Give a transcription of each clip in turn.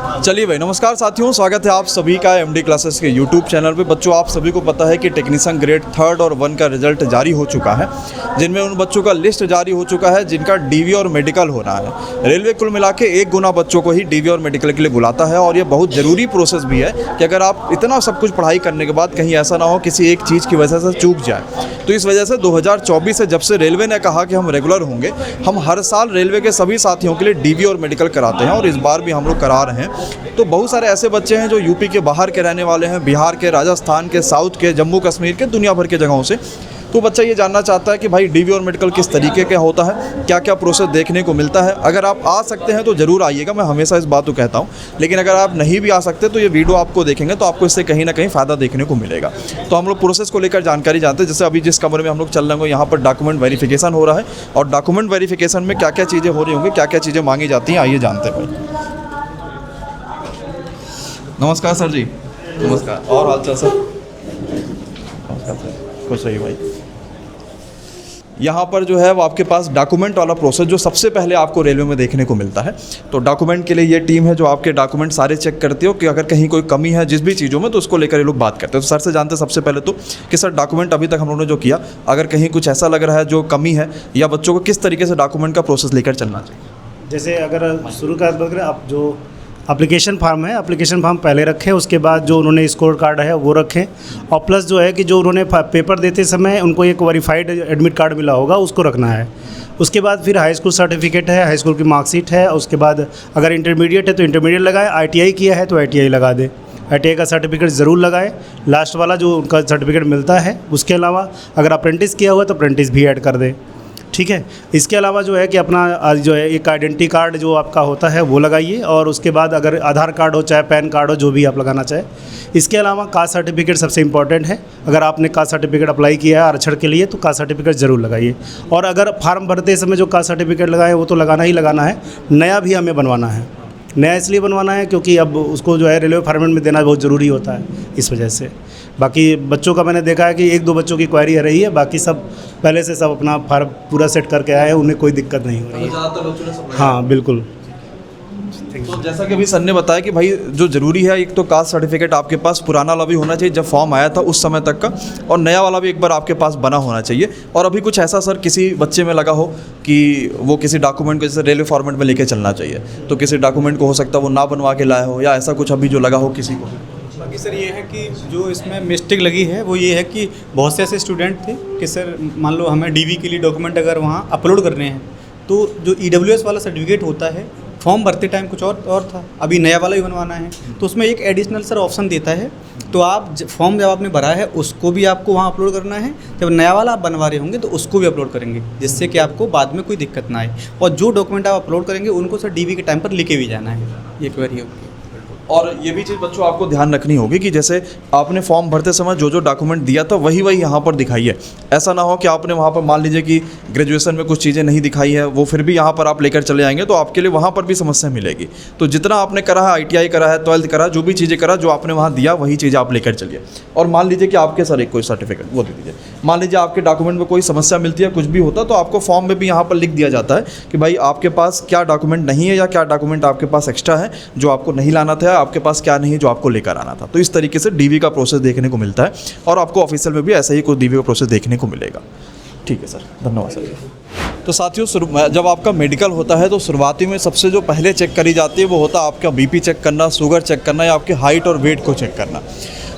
चलिए भाई, नमस्कार साथियों, स्वागत है आप सभी का एमडी क्लासेस के यूट्यूब चैनल पे। बच्चों, आप सभी को पता है कि टेक्नीशियन ग्रेड 3 और 1 का रिजल्ट जारी हो चुका है, जिनमें उन बच्चों का लिस्ट जारी हो चुका है जिनका डीवी और मेडिकल होना है। रेलवे कुल मिला के 1 गुना बच्चों को ही डीवी और मेडिकल के लिए बुलाता है, और ये बहुत ज़रूरी प्रोसेस भी है कि अगर आप इतना सब कुछ पढ़ाई करने के बाद कहीं ऐसा ना हो किसी एक चीज़ की वजह से चूक जाए। तो इस वजह से 2024 से जब से रेलवे ने कहा कि हम रेगुलर होंगे, हम हर साल रेलवे के सभी साथियों के लिए डीवी और मेडिकल कराते हैं, और इस बार भी हम लोग करा रहे हैं। तो बहुत सारे ऐसे बच्चे हैं जो यूपी के बाहर के रहने वाले हैं, बिहार के, राजस्थान के, साउथ के, जम्मू कश्मीर के, दुनिया भर के जगहों से। तो बच्चा ये जानना चाहता है कि भाई डीवी और मेडिकल किस तरीके का होता है, क्या क्या प्रोसेस देखने को मिलता है। अगर आप आ सकते हैं तो ज़रूर आइएगा, मैं हमेशा इस बात को कहता हूँ। लेकिन अगर आप नहीं भी आ सकते तो ये वीडियो आपको देखेंगे तो आपको इससे कहीं ना कहीं फ़ायदा देखने को मिलेगा। तो हम लोग प्रोसेस को लेकर जानकारी जानते हैं। जैसे अभी जिस कमरे में हम लोग चल रहे होंगे, यहाँ पर डॉक्यूमेंट वेरिफिकेशन हो रहा है, और डॉक्यूमेंट वेरिफिकेशन में क्या क्या चीज़ें हो रही होंगी, क्या क्या चीज़ें मांगी जाती हैं, आइए जानते हैं भाई। नमस्कार सर जी। नमस्कार। और हाल चाल सर? नमस्कार सर, खुश रहिए भाई। यहाँ पर जो है वो आपके पास डॉक्यूमेंट वाला प्रोसेस जो सबसे पहले आपको रेलवे में देखने को मिलता है। तो डॉक्यूमेंट के लिए ये टीम है जो आपके डॉक्यूमेंट सारे चेक करती हो कि अगर कहीं कोई कमी है जिस भी चीज़ों में, तो उसको लेकर ये लोग बात करते हैं। तो सर से जानते हैं सबसे पहले तो कि सर डॉक्यूमेंट अभी तक हम लोगों ने जो किया, अगर कहीं कुछ ऐसा लग रहा है जो कमी है, या बच्चों को किस तरीके से डॉक्यूमेंट का प्रोसेस लेकर चलना चाहिए। जैसे अगर शुरू का बात करें, आप जो एप्लीकेशन फार्म है, एप्लीकेशन फार्म पहले रखें, उसके बाद जो उन्होंने स्कोर कार्ड है वो रखें, और प्लस जो है कि जो उन्होंने पेपर देते समय उनको एक वेरीफाइड एडमिट कार्ड मिला होगा उसको रखना है। उसके बाद फिर हाई स्कूल सर्टिफिकेट है, हाई स्कूल की मार्कशीट है, उसके बाद अगर इंटरमीडिएट है तो इंटरमीडिएट लगाएं, ITI किया है तो ITI लगा दें, ITI का सर्टिफिकेट ज़रूर लगाएं, लास्ट वाला जो उनका सर्टिफिकेट मिलता है। उसके अलावा अगर अप्रेंटिस किया हुआ तो अप्रेंटिस भी ऐड कर दें, ठीक है। इसके अलावा जो है कि अपना जो है एक आइडेंटिटी कार्ड जो आपका होता है वो लगाइए, और उसके बाद अगर आधार कार्ड हो चाहे पैन कार्ड हो, जो भी आप लगाना चाहे। इसके अलावा कास्ट सर्टिफिकेट सबसे इम्पॉर्टेंट है। अगर आपने कास्ट सर्टिफिकेट अप्लाई किया है आरक्षण के लिए तो कास्ट सर्टिफिकेट ज़रूर लगाइए। और अगर फार्म भरते समय जो कास्ट सर्टिफिकेट लगाए वो तो लगाना ही लगाना है, नया भी हमें बनवाना है। नया इसलिए बनवाना है क्योंकि अब उसको जो है रेलवे फॉर्मेट में देना बहुत ज़रूरी होता है, इस वजह से। बाकी बच्चों का मैंने देखा है कि 1-2 बच्चों की क्वेरी आ रही है, बाकी सब पहले से सब अपना फार्म पूरा सेट करके आए हैं, उन्हें कोई दिक्कत नहीं हो रही है। हाँ बिल्कुल। तो जैसा कि अभी सर ने बताया कि भाई जो ज़रूरी है, एक तो कास्ट सर्टिफिकेट आपके पास पुराना वाला भी होना चाहिए जब फॉर्म आया था उस समय तक का, और नया वाला भी एक बार आपके पास बना होना चाहिए। और अभी कुछ ऐसा सर किसी बच्चे में लगा हो कि वो किसी डॉक्यूमेंट को जैसे रेलवे फॉर्मेट में लेके चलना चाहिए, तो किसी डॉक्यूमेंट को हो सकता है वो ना बनवा के लाया हो, या ऐसा कुछ अभी जो लगा हो किसी को। बाकी सर ये है कि जो इसमें मिस्टेक लगी है वो ये है कि बहुत से ऐसे स्टूडेंट थे कि सर मान लो हमें डीवी के लिए डॉक्यूमेंट अगर वहाँ अपलोड करने हैं, तो जो EWS वाला सर्टिफिकेट होता है फॉर्म भरते टाइम कुछ और था, अभी नया वाला ही बनवाना है, तो उसमें एक एडिशनल सर ऑप्शन देता है। तो आप फॉर्म जब आपने भरा है उसको भी आपको वहाँ अपलोड करना है, जब नया वाला आप बनवा रहे होंगे तो उसको भी अपलोड करेंगे, जिससे कि आपको बाद में कोई दिक्कत ना आए। और जो डॉक्यूमेंट आप अपलोड करेंगे उनको सर डीवी के टाइम पर लिखे भी जाना है, ये क्वेरी होगी। और ये भी चीज़ बच्चों आपको ध्यान रखनी होगी कि जैसे आपने फॉर्म भरते समय जो जो डॉक्यूमेंट दिया था वही यहाँ पर दिखाइए। ऐसा ना हो कि आपने वहाँ पर मान लीजिए कि ग्रेजुएशन में कुछ चीज़ें नहीं दिखाई है, वो फिर भी यहाँ पर आप लेकर चले आएंगे तो आपके लिए वहाँ पर भी समस्या मिलेगी। तो जितना आपने करा है, ITI करा है, 12th करा, जो भी चीज़ें करा, जो आपने वहाँ दिया वही चीज़ें आप लेकर चलिए। और मान लीजिए कि आपके सर एक कोई सर्टिफिकेट वो दे दीजिए, मान लीजिए आपके डॉक्यूमेंट में कोई समस्या मिलती है, कुछ भी होता, तो आपको फॉर्म में भी यहाँ पर लिख दिया जाता है कि भाई आपके पास क्या डॉक्यूमेंट नहीं है, या क्या डॉक्यूमेंट आपके पास एक्स्ट्रा है जो आपको नहीं लाना था, आपके पास क्या नहीं जो आपको लेकर आना था। तो इस तरीके से डीवी का प्रोसेस देखने को मिलता है, और आपको ऑफिशियल में भी ऐसा ही कोई डीवी का प्रोसेस देखने को मिलेगा। ठीक है सर, धन्यवाद सर। तो साथियों, जब आपका मेडिकल होता है तो शुरुआती में सबसे जो पहले चेक करी जाती है वो होता है आपका BP चेक करना, शुगर चेक करना, या आपकी हाइट और वेट को चेक करना।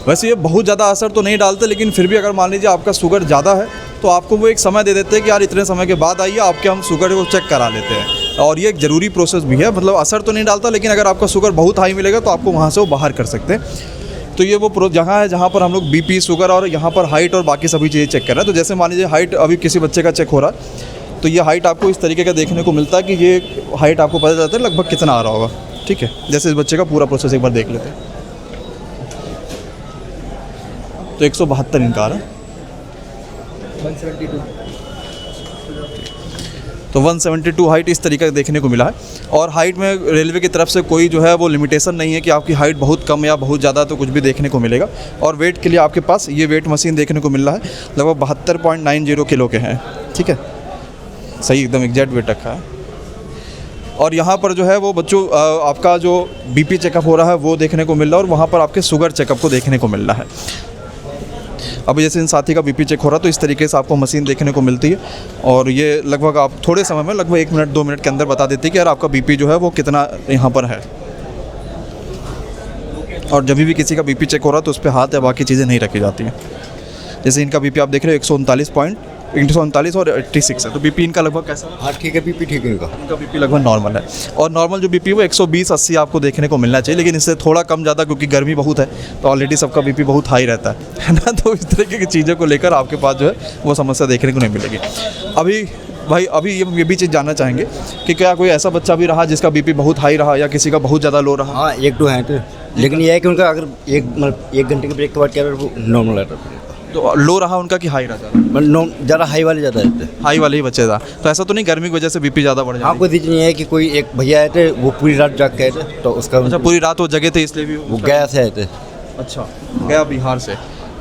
वैसे ये बहुत ज़्यादा असर तो नहीं डालते, लेकिन फिर भी अगर मान लीजिए आपका शुगर ज़्यादा है तो आपको वो एक समय दे देते हैं कि यार इतने समय के बाद आइए, आपके हम शुगर को चेक करा लेते हैं। और ये एक ज़रूरी प्रोसेस भी है, मतलब असर तो नहीं डालता, लेकिन अगर आपका शुगर बहुत हाई मिलेगा तो आपको वहाँ से वो बाहर कर सकते हैं। तो ये वो जगह है जहाँ पर हम लोग BP, शुगर और यहाँ पर हाइट और बाकी सभी चीज़ें चेक कर रहे हैं। तो जैसे मान लीजिए हाइट अभी किसी बच्चे का चेक हो रहा है, तो ये हाइट आपको इस तरीके का देखने को मिलता है कि ये हाइट आपको पता चलता है लगभग कितना आ रहा होगा। ठीक है, जैसे इस बच्चे का पूरा प्रोसेस एक बार देख लेते हैं। तो 172 इनका आ रहा है, 172। तो 172 हाइट इस तरीके का देखने को मिला है। और हाइट में रेलवे की तरफ से कोई जो है वो लिमिटेशन नहीं है कि आपकी हाइट बहुत कम या बहुत ज़्यादा, तो कुछ भी देखने को मिलेगा। और वेट के लिए आपके पास ये वेट मशीन देखने को मिल रहा है, लगभग 72.90 किलो के हैं। ठीक है, सही एकदम एग्जैक्ट वेट रखा है। और यहाँ पर जो है वो बच्चों आपका जो बीपी चेकअप हो रहा है वो देखने को मिल रहा है और वहाँ पर आपके शुगर चेकअप को देखने को मिल रहा है। अभी जैसे इन साथी का बीपी चेक हो रहा है तो इस तरीके से आपको मशीन देखने को मिलती है और ये लगभग आप थोड़े समय में लगभग 1 मिनट 2 मिनट के अंदर बता देती है कि यार आपका बीपी जो है वो कितना यहाँ पर है। और जब भी किसी का बीपी चेक हो रहा है तो उस पर हाथ या बाकी चीज़ें नहीं रखी जाती हैं। जैसे इनका बीपी आप देख रहे हो 139 और 86 है, तो बीपी इनका लगभग कैसा है? हाँ ठीक है, बीपी ठीक है इनका। इनका बीपी लगभग नॉर्मल है और नॉर्मल जो बीपी है वो 120-80 आपको देखने को मिलना चाहिए, लेकिन इससे थोड़ा कम ज़्यादा क्योंकि गर्मी बहुत है तो ऑलरेडी सबका बीपी बहुत हाई रहता है ना, तो इस तरीके की चीज़ों को लेकर आपके पास जो है वो समस्या देखने को नहीं मिलेगी। अभी ये भी चीज़ जानना चाहेंगे कि क्या कोई ऐसा बच्चा भी रहा जिसका बीपी बहुत हाई रहा या किसी का बहुत ज़्यादा लो रहा? हाँ 1-2 हैं तो, लेकिन यह है कि उनका अगर 1 घंटे के ब्रेक के बाद क्या वो नॉर्मल रहता है। तो लो रहा उनका कि हाई रहा? मतलब ज़्यादा हाई वाले ज़्यादा रहते हैं। हाई वाले ही बच्चे था, तो ऐसा तो नहीं गर्मी की वजह से बीपी ज़्यादा बढ़ जाता? हाँ कोई चीज़ नहीं है कि कोई एक भैया आए थे वो पूरी रात जाग के आए थे तो उसका अच्छा, पूरी रात वो जगह थे इसलिए भी वो गया से आए थे। अच्छा, गया बिहार से।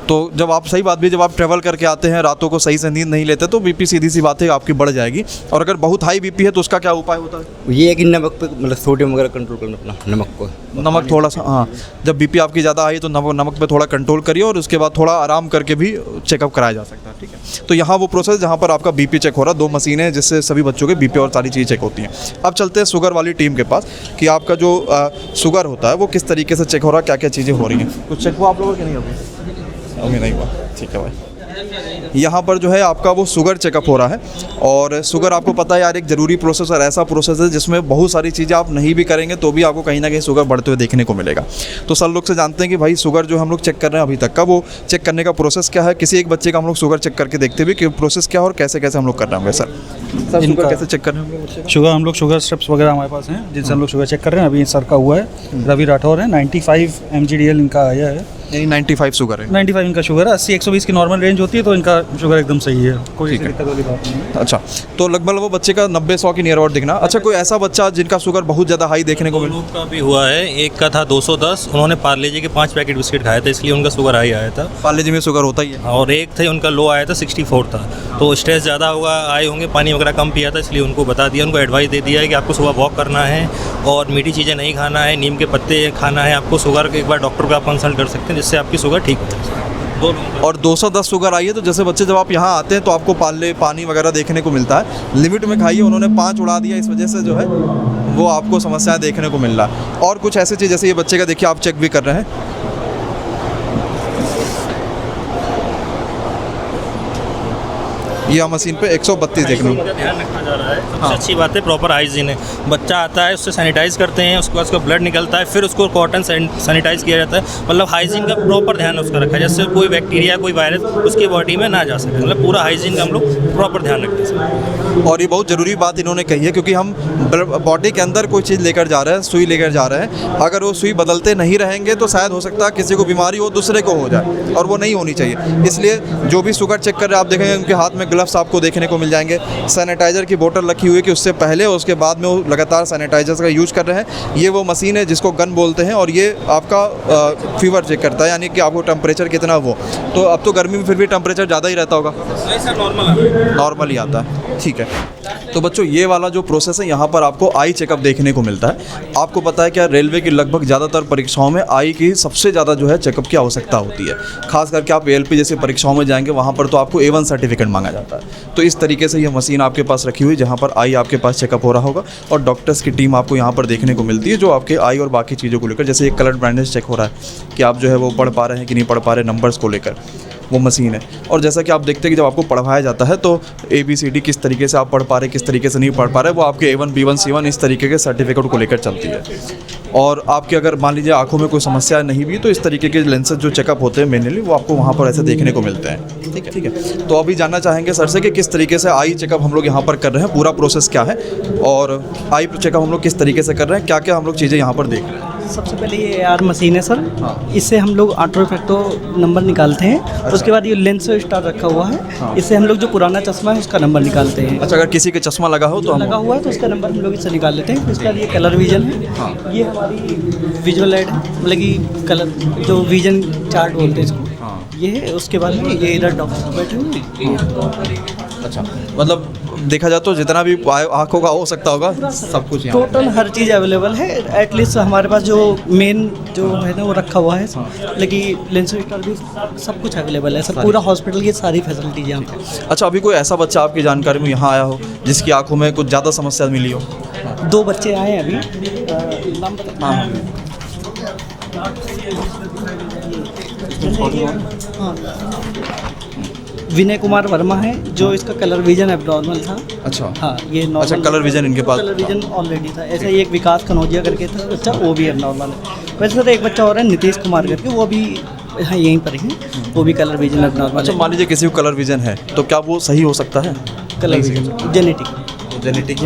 तो जब आप सही बात भी जब आप ट्रैवल करके आते हैं रातों को सही से नींद नहीं लेते तो बीपी सीधी सी बात है आपकी बढ़ जाएगी। और अगर बहुत हाई बीपी है तो उसका क्या उपाय होता है? ये है कि नमक पे मतलब सोडियम वगैरह कंट्रोल करना अपना, नमक को, नमक थोड़ा सा, हाँ जब बीपी आपकी ज़्यादा आई तो नमक पे थोड़ा कंट्रोल करिए और उसके बाद थोड़ा आराम करके भी चेकअप कराया जा सकता है। ठीक है, तो यहाँ वो प्रोसेस जहाँ पर आपका बीपी चेक हो रहा है, 2 मशीनें हैं जिससे सभी बच्चों के बीपी और सारी चीज़ें चेक होती हैं। अब चलते हैं शुगर वाली टीम के पास कि आपका जो शुगर होता है वो किस तरीके से चेक हो रहा है, क्या क्या चीज़ें हो रही हैं। कुछ चेक हुआ आप लोगों के नहीं अभी नहीं हुआ? ठीक है भाई, यहाँ पर जो है आपका वो शुगर चेकअप हो रहा है और शुगर आपको पता है यार एक ज़रूरी प्रोसेस और ऐसा प्रोसेस है जिसमें बहुत सारी चीज़ें आप नहीं भी करेंगे तो भी आपको कहीं ना कहीं शुगर बढ़ते हुए देखने को मिलेगा। तो सब लोग से जानते हैं कि भाई शुगर जो हम लोग चेक कर रहे हैं अभी तक का वो चेक करने का प्रोसेस क्या है, किसी एक बच्चे का हम लोग शुगर चेक करके देखते हुए कि प्रोसेस क्या है और कैसे कैसे हम लोग कर रहे होंगे। सर शुगर कैसे चेक कर रहे हैं? शुगर हम लोग शुगर स्टेप्स वगैरह हमारे पास हैं जिनसे हम लोग शुगर चेक कर रहे हैं। अभी सर का हुआ है, रवि राठौर है, 95 mgdl इनका आया है, यानी 95 शुगर है। 95 इनका शुगर है। 80-120 की नॉर्मल रेंज होती है तो इनका शुगर एकदम सही है, कोई दिक्कत वाली बात नहीं है। अच्छा, तो लगभग वो बच्चे का 90-100 की नियर अबाउट दिखना। अच्छा, कोई ऐसा बच्चा जिनका शुगर बहुत ज़्यादा हाई देखने को मिला? का भी हुआ है, एक का था 210, उन्होंने पार्ले जी के 5 पैकेट बिस्किट खाए थे इसलिए उनका शुगर हाई आया था। पार्ले जी में शुगर होता ही है। और एक थे उनका लो आया था 64 था, तो स्ट्रेस ज़्यादा होगा, आए होंगे, पानी वगैरह कम पिया था इसलिए उनको बता दिया, उनको एडवाइस दे दिया है कि आपको सुबह वॉक करना है और मीठी चीज़ें नहीं खाना है, नीम के पत्ते खाना है, आपको शुगर के एक बार डॉक्टर को आप कंसल्ट कर सकते हैं जिससे आपकी शुगर ठीक हो जाए। और 210 शुगर आई है तो जैसे बच्चे जब आप यहाँ आते हैं तो आपको पार्ले पानी वगैरह देखने को मिलता है, लिमिट में खाइए, उन्होंने 5 उड़ा दिया, इस वजह से जो है वो आपको समस्याएं देखने को मिल रहा है। और कुछ ऐसी चीज़ जैसे ये बच्चे का देखिए आप चेक भी कर रहे हैं, ये मशीन पे 132 देखने को ध्यान रखा जा रहा है। सबसे अच्छी बात है प्रॉपर हाइजीन है। बच्चा आता है उससे सैनिटाइज करते हैं, उसके बाद उसका ब्लड निकलता है, फिर उसको कॉटन सैनिटाइज किया जाता है। मतलब हाइजीन का प्रॉपर ध्यान उसका रखा है, जैसे कोई बैक्टीरिया कोई वायरस उसकी बॉडी में ना जा सके। मतलब पूरा हाइजीन का हम लोग प्रॉपर ध्यान रखते हैं। और ये बहुत ज़रूरी बात इन्होंने कही है क्योंकि हम बॉडी के अंदर कोई चीज़ लेकर जा रहे हैं, सुई लेकर जा रहे हैं, अगर वो सुई बदलते नहीं रहेंगे तो शायद हो सकता है किसी को बीमारी हो दूसरे को हो जाए और वो नहीं होनी चाहिए। इसलिए जो भी शुगर चेक कर रहे हैं आप देखेंगे उनके हाथ में ग्लव्स आपको देखने को मिल जाएंगे, सैनिटाइज़र की बोतल रखी हुई है कि उससे पहले और उसके बाद में वो लगातार सैनिटाइजर का यूज कर रहे हैं। ये वो मशीन है जिसको गन बोलते हैं और ये आपका फीवर चेक करता है, यानी कि आपको टेम्परेचर कितना वो, तो अब तो गर्मी में फिर भी टेम्परेचर ज़्यादा ही रहता होगा? नहीं सर, नॉर्मल ही आता है। ठीक है, तो बच्चों ये वाला जो प्रोसेस है यहाँ पर आपको आई चेकअप देखने को मिलता है। आपको पता है क्या रेलवे की लगभग ज़्यादातर परीक्षाओं में आई की सबसे ज़्यादा जो है चेकअप की आवश्यकता होती है। खास करके आप ALP जैसी परीक्षाओं में जाएंगे वहाँ पर तो आपको A1 सर्टिफिकेट मांगा जाता है। तो इस तरीके से ये मशीन आपके पास रखी हुई जहाँ पर आई आपके पास चेकअप हो रहा होगा और डॉक्टर्स की टीम आपको यहाँ पर देखने को मिलती है जो आपके आई और बाकी चीज़ों को लेकर, जैसे एक कलर ब्राइटनेस चेक हो रहा है कि आप जो है वो पढ़ पा रहे हैं कि नहीं पढ़ पा रहे नंबर्स को लेकर, वो मशीन है। और जैसा कि आप देखते हैं कि जब आपको पढ़वाया जाता है तो ABCD किस तरीके से आप पढ़ पा रहे किस तरीके से नहीं पढ़ पा रहे, वो आपके A1 B1 C1 इस तरीके के सर्टिफिकेट को लेकर चलती है। और आपके अगर मान लीजिए आंखों में कोई समस्या नहीं भी तो इस तरीके के लेंसेज जो चेकअप होते हैं मेनली वो आपको वहाँ पर ऐसे देखने को मिलते हैं। ठीक है, तो अभी जानना चाहेंगे सर से कि किस तरीके से आई चेकअप हम लोग यहाँ पर कर रहे हैं, पूरा प्रोसेस क्या है और आई चेकअप हम लोग किस तरीके से कर रहे हैं, क्या क्या हम लोग चीज़ें यहाँ पर देख रहे हैं। सबसे पहले ये AR मशीन है सर। हाँ। इससे हम लोग आर्टिफैक्टो नंबर निकालते हैं। अच्छा। उसके बाद ये लेंस स्टार रखा हुआ है। हाँ। इससे हम लोग जो पुराना चश्मा है उसका नंबर निकालते हैं। अच्छा, अगर किसी के चश्मा लगा हो तो लगा हुआ है तो उसका नंबर हम लोग इससे निकाल लेते हैं। इसके बाद ये कलर विजन है। हाँ। ये हमारी विजुअल एड है, मतलब कि कलर जो विजन चार्ट बोलते हैं इसको। हाँ। ये है। उसके बाद में ये इधर डॉक्टर बैठे हुए हैं। अच्छा, मतलब देखा जाए तो जितना भी आँखों का हो सकता होगा सब कुछ यहाँ टोटल हर चीज़ अवेलेबल है। एटलीस्ट हमारे पास जो मेन जो है ना वो रखा हुआ है, लेकिन लेंस स्टार भी सब कुछ अवेलेबल है सर। पूरा हॉस्पिटल की सारी फैसिलिटीज यहाँ पे। अच्छा, अभी कोई ऐसा बच्चा आपकी जानकारी में यहाँ आया हो जिसकी आंखों में कुछ ज़्यादा समस्या मिली हो? 2 बच्चे आए हैं अभी, नाम बता। हाँ, विनय कुमार वर्मा है, जो इसका कलर विजन एब्नॉर्मल था। अच्छा, हाँ, ये नॉर्मल। अच्छा, कलर विजन इनके पास, कलर विजन ऑलरेडी था। ऐसा ही एक विकास कनौजिया करके था बच्चा, वो भी एब्नॉर्मल है। वैसे सर एक बच्चा और है नीतीश कुमार करके, वो भी हाँ यहीं पर ही, वो भी कलर विजन एब्नॉर्मल। अच्छा, मान लीजिए किसी को कलर विजन है तो क्या वो सही हो सकता है? कलर विजन जेनेटिक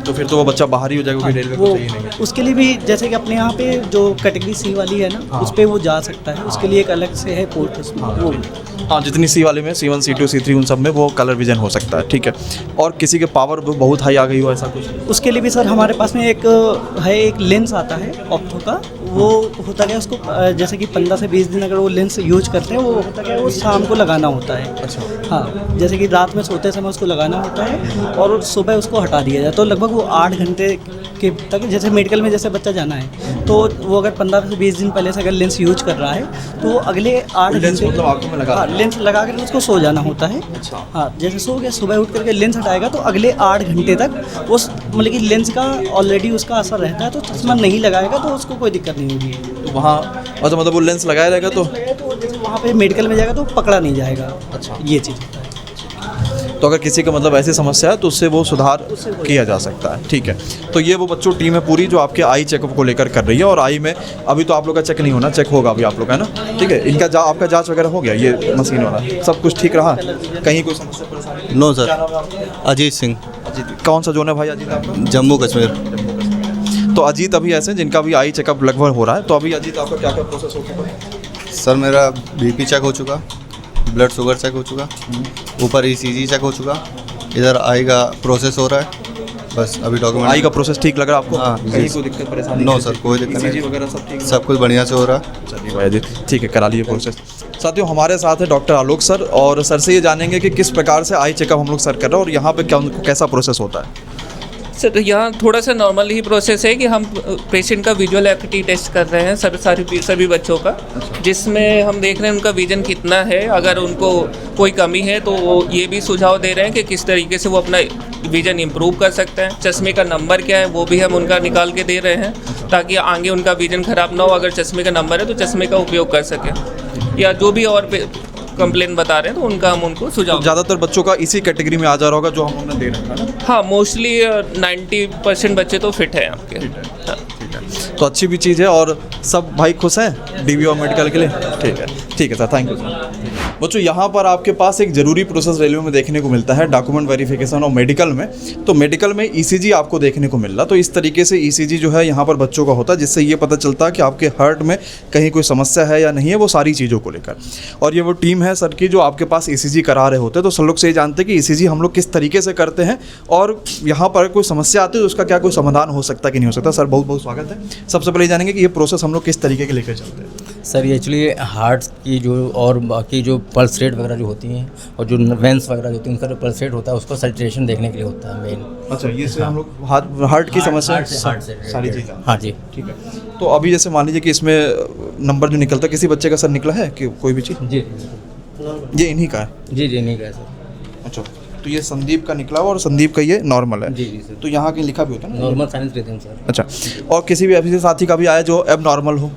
तो फिर तो वो बच्चा बाहर ही हो जाएगा, रेलवे को वो चाहिए नहीं है। उसके लिए भी जैसे कि अपने यहाँ पे जो कैटेगरी सी वाली है ना, उस पर वो जा सकता है। उसके लिए एक अलग से है पोर्ट उसमें। वो हाँ, जितनी सी वाले में C1 C2 C3 उन सब में वो कलर विजन हो सकता है, ठीक है। और किसी के पावर बहुत हाई आ गई हो ऐसा कुछ? उसके लिए भी सर हमारे पास में एक लेंस आता है ऑप्टो का। वो होता क्या, उसको जैसे कि 15 से 20 दिन अगर वो लेंस यूज करते हैं, वो होता क्या, वो शाम को लगाना होता है। अच्छा, हाँ, जैसे कि रात में सोते समय उसको लगाना होता है और सुबह उसको हटा दिया जाए। तो लगभग वो 8 घंटे के तक, जैसे मेडिकल में जैसे बच्चा जाना है तो वो अगर 15 से 20 दिन पहले से अगर लेंस यूज कर रहा है तो वो अगले 8 घंटे मतलब आंखों में लगा, हाँ, लेंस लगा कर उसको सो जाना होता है। अच्छा, हाँ, जैसे सो गया, सुबह उठ करके लेंस हटाएगा तो अगले 8 घंटे तक उस मतलब कि लेंस का ऑलरेडी उसका असर रहता है। तो चश्मा नहीं लगाएगा तो उसको कोई दिक्कत नहीं होगी। तो वहाँ अच्छा, मतलब वो लेंस लगाया रहेगा तो जैसे वहाँ पे मेडिकल में जाएगा तो पकड़ा नहीं जाएगा। अच्छा, ये चीज़ होता है। तो अगर किसी का मतलब ऐसी समस्या है तो उससे वो सुधार किया जा सकता है, ठीक है। तो ये वो बच्चों टीम है पूरी जो आपके आई चेकअप को लेकर कर रही है। और आई में अभी तो आप लोग का चेक नहीं होना, चेक होगा अभी आप लोग का, है ना, ठीक है। इनका आपका जांच वगैरह हो गया, ये मशीन वाला सब कुछ ठीक रहा, कहीं कोई समस्या परेशानी? No sir. अजीत सिंह। अजीत, कौन सा जोन है भाई अजीत आपका? जम्मू कश्मीर। तो अजीत अभी ऐसे हैं जिनका भी आई चेकअप लगभग हो रहा है। तो अभी अजीत आपका क्या क्या प्रोसेस हो चुका है? सर मेरा बीपी चेक हो चुका, ब्लड शुगर चेक हो चुका, ऊपर ECG चेक हो चुका, इधर आई का प्रोसेस हो रहा है। बस अभी डॉक्यूमेंट। आई का प्रोसेस ठीक लग रहा है आपको? हाँ, कहीं कोई दिक्कत परेशानी? नो सर, कोई दिक्कत ECG नहीं, वगैरह सब ठीक है? सब कुछ बढ़िया से हो रहा है। चलिए भाई अजीत, ठीक है, करा लिए प्रोसेस। साथियों, हमारे साथ है डॉक्टर आलोक सर, और सर से ये जानेंगे कि किस प्रकार से आई चेकअप हम लोग सर कर रहे हैं और यहाँ पे क्या कैसा प्रोसेस होता है। सर यहाँ थोड़ा सा नॉर्मल ही प्रोसेस है कि हम पेशेंट का विजुअल एकुटी टेस्ट कर रहे हैं सभी बच्चों का, जिसमें हम देख रहे हैं उनका विजन कितना है। अगर उनको कोई कमी है तो वो ये भी सुझाव दे रहे हैं कि किस तरीके से वो अपना विजन इम्प्रूव कर सकते हैं। चश्मे का नंबर क्या है वो भी हम उनका निकाल के दे रहे हैं, ताकि आगे उनका विजन ख़राब ना हो। अगर चश्मे का नंबर है तो चश्मे का उपयोग कर सकें, या जो भी और कंप्लेन बता रहे हैं तो उनका हम उनको सुझाव। तो ज़्यादातर बच्चों का इसी कैटेगरी में आ जा रहा होगा जो हम लोगों ने दे रखा है ना? हाँ, मोस्टली 90% बच्चे तो फिट हैं आपके। हाँ। तो अच्छी भी चीज़ है। और सब भाई खुश हैं DB और मेडिकल के लिए? ठीक है सर, थैंक यू सर। बच्चों, यहाँ पर आपके पास एक ज़रूरी प्रोसेस रेलवे में देखने को मिलता है, डॉक्यूमेंट वेरिफिकेशन। और मेडिकल में तो मेडिकल में ECG आपको देखने को मिल रहा। तो इस तरीके से ECG जो है यहाँ पर बच्चों का होता है, जिससे ये पता चलता है कि आपके हार्ट में कहीं कोई समस्या है या नहीं है, वो सारी चीज़ों को लेकर। और ये वो टीम है सर की जो आपके पास ECG करा रहे होते हैं। तो सब लोग से ये जानते हैं कि ECG हम लोग किस तरीके से करते हैं और यहाँ पर कोई समस्या आती है तो उसका क्या कोई समाधान हो सकता है कि नहीं हो सकता। सर बहुत बहुत स्वागत है। सबसे पहले जानेंगे कि ये प्रोसेस हम लोग किस तरीके के लेकर चलते हैं। सर ये एक्चुअली हार्ट की जो और बाकी जो पल्स रेट वगैरह जो होती हैं और जो वेंस वगैरह जो होती हैं उनका जो पल्स रेट होता है उसको सैचुरेशन देखने के लिए होता है मेन। अच्छा, ये से हम लोग हार्ट की समस्या सारी चीज़ें। हाँ जी, ठीक है। तो अभी जैसे मान लीजिए कि इसमें नंबर जो निकलता है, किसी बच्चे का सर निकला है कि कोई भी चीज़? जी जी ये इन्हीं का है? जी नहीं गया सर। अच्छा, तो ये संदीप का निकला हुआ और संदीप का ये नॉर्मल है? जी सर। तो यहाँ कहीं लिखा भी होता है ना नॉर्मल साइंस रिदम सर। अच्छा, और किसी भी ऐसे साथी का भी आया जो एब नॉर्मल हो?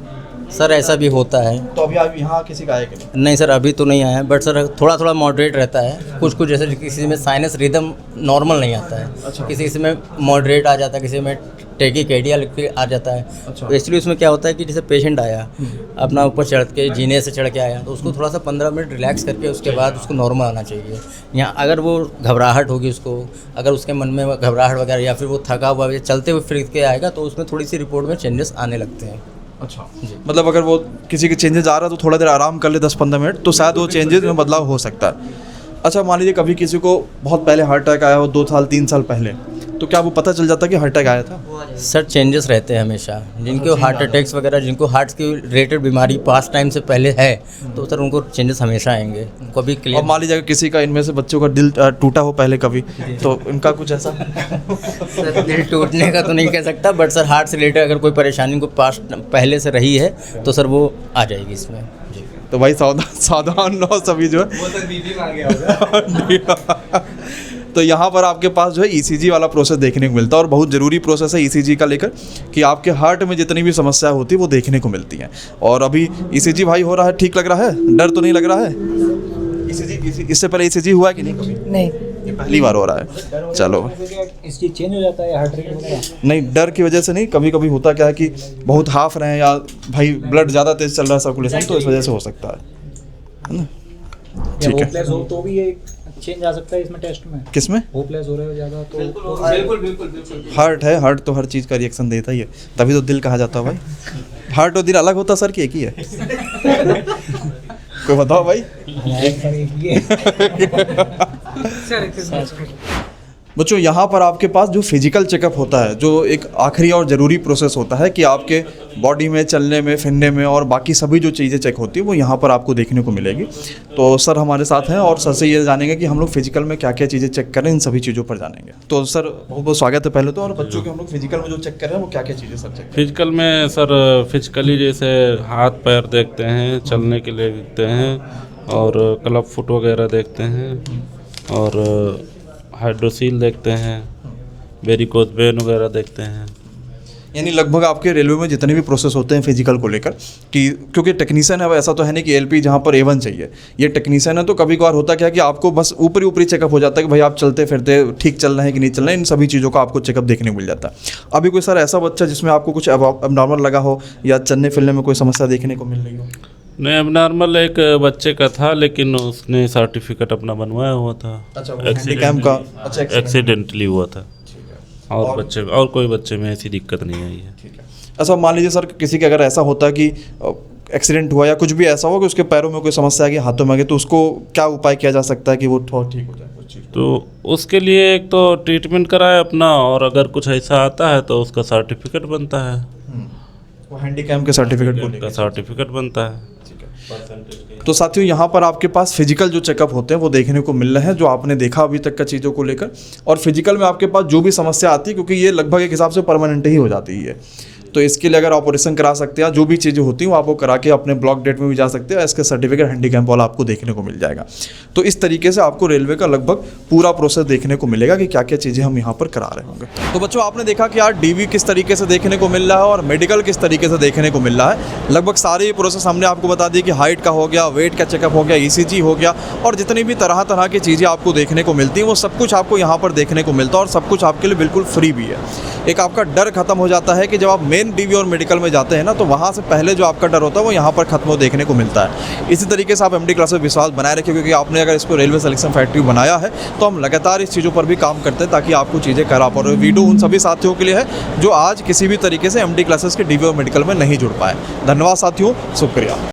सर ऐसा भी होता है। तो अभी आप यहाँ किसी का आया कि नहीं? नहीं सर, अभी तो नहीं आया है, बट सर थोड़ा थोड़ा मॉडरेट रहता है। कुछ जैसे किसी में साइनस रिदम नॉर्मल नहीं आता है। अच्छा। किसी में मॉडरेट आ जाता है, किसी में टेकीकार्डिया आ जाता है। अच्छा। तो एक्चुअली उसमें क्या होता है कि जैसे पेशेंट आया अपना ऊपर चढ़ के जीने से चढ़ के आया तो उसको थोड़ा सा 15 मिनट रिलैक्स करके उसके बाद उसको नॉर्मल आना चाहिए। यहाँ अगर वो घबराहट होगी उसको, अगर उसके मन में घबराहट वगैरह या फिर वो थका हुआ चलते हुए फिर के आएगा तो उसमें थोड़ी सी रिपोर्ट में चेंजेस आने लगते हैं। अच्छा, मतलब अगर वो किसी के चेंजेस आ रहा है तो थोड़ा देर आराम कर ले 10-15 मिनट तो शायद वो चेंजेस में बदलाव हो सकता है। अच्छा, मान लीजिए कभी किसी को बहुत पहले हार्ट अटैक आया हो 2 साल 3 साल पहले, तो क्या वो पता चल जाता कि हार्ट अटैक आया था? सर चेंजेस रहते हैं हमेशा, जिनको हार्ट अटैक्स वगैरह, जिनको हार्ट की रिलेटेड बीमारी पास्ट टाइम से पहले है, तो सर उनको चेंजेस हमेशा आएंगे, कभी और क्लियर। मान लीजिए अगर किसी का इनमें से बच्चों का दिल टूटा हो पहले कभी, तो इनका कुछ ऐसा? सर दिल टूटने का तो नहीं कह सकता, बट सर हार्ट से रिलेटेड अगर कोई परेशानी को पास्ट पहले से रही है तो सर वो आ जाएगी इसमें जी। तो भाई सावधान रहो सभी जो है। वो तो बीपी में आ गया होगा। तो यहाँ पर आपके पास जो है ईसीजी वाला प्रोसेस देखने को मिलता है, और बहुत ज़रूरी प्रोसेस है ईसीजी का लेकर कि आपके हार्ट में जितनी भी समस्या होती है वो देखने को मिलती हैं। और अभी ईसीजी भाई हो रहा है, ठीक लग रहा है? डर तो नहीं लग रहा है? ईसीजी इससे पहले ईसीजी हुआ है कि नहीं कभी? नहीं, ये पहली बार हो रहा है। चलो, इस चीज़ चेंज हो जाता है हार्ट रेट वगैरह? नहीं, डर की वजह से नहीं, कभी कभी होता क्या है कि बहुत हाफ रहे हैं या भाई ब्लड ज़्यादा तेज चल रहा है सर्कुलेशन, तो इस वजह से हो सकता है ना? ठीक है। हो तो भी ये चेंज आ सकता है इसमें टेस्ट में? किसमें? होपलेस हो रहे हो ज़्यादा तो बिल्कुल हार्ट है, हार्ट तो हर चीज़ का रिएक्शन देता ही है, तभी तो दिल कहा जाता है भाई। हार्ट और दिल अलग होता सर कि एक ही है? कोई बताओ भाई। बच्चों यहाँ पर आपके पास जो फिजिकल चेकअप होता है, जो एक आखिरी और ज़रूरी प्रोसेस होता है कि आपके बॉडी में चलने में, फिरने में और बाकी सभी जो चीज़ें चेक होती है वो यहाँ पर आपको देखने को मिलेगी। तो सर हमारे साथ हैं और सर से ये जानेंगे कि हम लोग फिजिकल में क्या क्या चीज़ें चेक करें, इन सभी चीज़ों पर जानेंगे। तो सर बहुत बहुत स्वागत है पहले तो। और बच्चों के हम लोग फिजिकल में जो चेक कर रहे हैं वो क्या क्या चीज़ें सर चेक? फिजिकल में सर फिजिकली जैसे हाथ पैर देखते हैं, चलने के लिए देखते हैं, और क्लब फुट वगैरह देखते हैं, और हाइड्रोसील देखते हैं, वेरिकोज वेन वगैरह देखते हैं। यानी लगभग आपके रेलवे में जितने भी प्रोसेस होते हैं फिजिकल को लेकर, कि क्योंकि टेक्नीशियन है, ऐसा तो है नहीं कि एलपी जहाँ पर A1 चाहिए, ये टेक्नीशियन है, तो कभी कभार होता क्या है कि आपको बस ऊपरी चेकअप हो जाता है कि भाई आप चलते फिरते ठीक चल रहे हैं कि नहीं चल रहे हैं, इन सभी चीज़ों का आपको चेकअप देखने को मिल जाता है। अभी कोई सर ऐसा बच्चा जिसमें आपको कुछ अबनॉर्मल लगा हो या चलने फिरने में कोई समस्या देखने को मिल रही हो? नहीं, अब नॉर्मल एक बच्चे का था, लेकिन उसने सर्टिफिकेट अपना बनवाया हुआ था। अच्छा, हैंडीकैम का? अच्छा, एक्सीडेंटली हुआ था। और बच्चे और कोई बच्चे में ऐसी दिक्कत नहीं आई है। ठीक है। अच्छा, मान लीजिए सर किसी का अगर ऐसा होता है कि एक्सीडेंट हुआ या कुछ भी ऐसा हो कि उसके पैरों में कोई समस्या आ गई, हाथों में आ गई, तो उसको क्या उपाय किया जा सकता है कि वो ठीक हो जाए? तो उसके लिए एक तो ट्रीटमेंट कराए अपना, और अगर कुछ ऐसा आता है तो उसका सर्टिफिकेट बनता है, वो हैंडीकैम के सर्टिफिकेट का सर्टिफिकेट बनता है। तो साथियों यहाँ पर आपके पास फिजिकल जो चेकअप होते हैं वो देखने को मिल रहे हैं, जो आपने देखा अभी तक का चीज़ों को लेकर। और फिजिकल में आपके पास जो भी समस्या आती है, क्योंकि ये लगभग एक हिसाब से परमानेंट ही हो जाती है, तो इसके लिए अगर ऑपरेशन करा सकते हैं, जो भी चीज़ें होती हैं वो आपको करा के अपने ब्लॉक डेट में भी जा सकते हैं, इसका सर्टिफिकेट हैंडीकैप वाला आपको देखने को मिल जाएगा। तो इस तरीके से आपको रेलवे का लगभग पूरा प्रोसेस देखने को मिलेगा कि क्या क्या चीज़ें हम यहाँ पर करा रहे होंगे। तो बच्चों आपने देखा कि यार डीवी किस तरीके से देखने को मिल रहा है और मेडिकल किस तरीके से देखने को मिल रहा है। लगभग सारे प्रोसेस हमने आपको बता दिए कि हाइट का हो गया, वेट का चेकअप हो गया, ECG हो गया, और जितनी भी तरह तरह की चीज़ें आपको देखने को मिलती हैं वो सब कुछ आपको यहाँ पर देखने को मिलता है, और सब कुछ आपके लिए बिल्कुल फ्री भी है। एक आपका डर खत्म हो जाता है कि जब आप मेन डीवी और मेडिकल में जाते हैं ना, तो वहाँ से पहले जो आपका डर होता है वो यहाँ पर खत्म हो देखने को मिलता है। इसी तरीके से आप MD क्लास में विश्वास बनाए रखिए, क्योंकि आपने अगर इसको रेलवे सिलेक्शन फैक्ट्री बनाया है तो हम लगातार इस चीज़ों पर भी काम करते हैं ताकि आपको चीज़ें करा पाओ। वीडियो उन सभी साथियों के लिए है जो आज किसी भी तरीके से MD क्लासेस के डीवी और मेडिकल में नहीं जुड़ पाए। धन्यवाद साथियों, शुक्रिया।